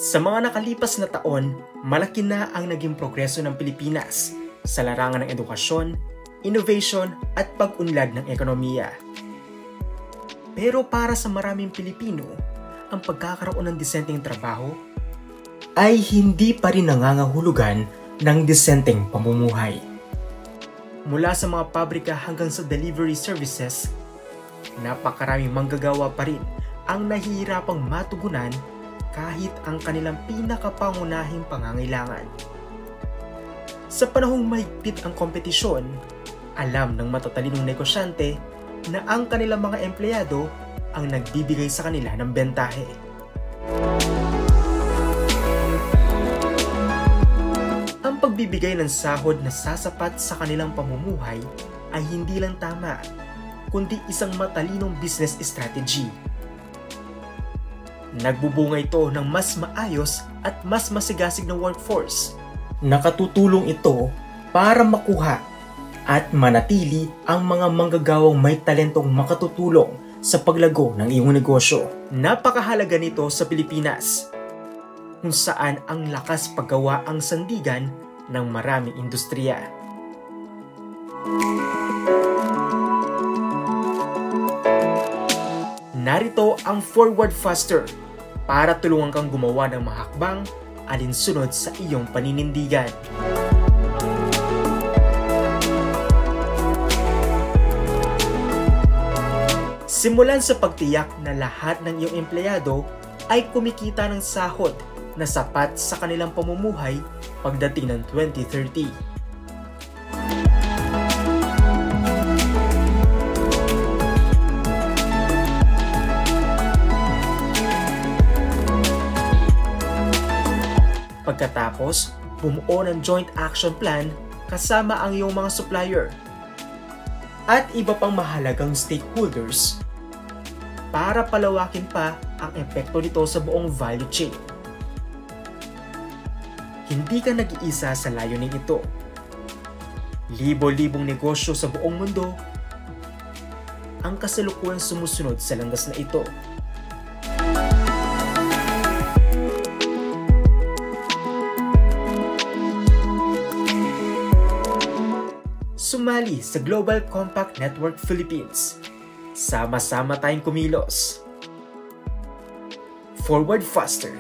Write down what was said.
Sa mga nakalipas na taon, malaki na ang naging progreso ng Pilipinas sa larangan ng edukasyon, innovation at pag-unlad ng ekonomiya. Pero para sa maraming Pilipino, ang pagkakaroon ng disenteng trabaho ay hindi pa rin nangangahulugan ng disenteng pamumuhay. Mula sa mga pabrika hanggang sa delivery services, napakaraming manggagawa pa rin ang nahihirapang matugunan kahit ang kanilang pinakapangunahing pangangailangan. Sa panahong mahigpit ang kompetisyon, alam ng matatalinong negosyante na ang kanilang mga empleyado ang nagbibigay sa kanila ng bentahe. Ang pagbibigay ng sahod na sasapat sa kanilang pamumuhay ay hindi lang tama, kundi isang matalinong business strategy. Nagbubunga ito ng mas maayos at mas masigasig na workforce. Nakatutulong ito para makuha at manatili ang mga manggagawang may talentong makatutulong sa paglago ng iyong negosyo. Napakahalaga nito sa Pilipinas, kung saan ang lakas paggawa ang sandigan ng maraming industriya. Narito ang Forward Faster para tulungan kang gumawa ng mga hakbang alinsunod sa iyong paninindigan. Simulan sa pagtiyak na lahat ng iyong empleyado ay kumikita ng sahod na sapat sa kanilang pamumuhay pagdating ng 2030. Pagkatapos, bumuo ng joint action plan kasama ang iyong mga supplier at iba pang mahalagang stakeholders para palawakin pa ang epekto nito sa buong value chain. Hindi ka nag-iisa sa layunin ito. Libo-libong negosyo sa buong mundo ang kasalukuyang sumusunod sa landas na ito. Sumali sa Global Compact Network Philippines. Sama-sama tayong kumilos. Forward Faster.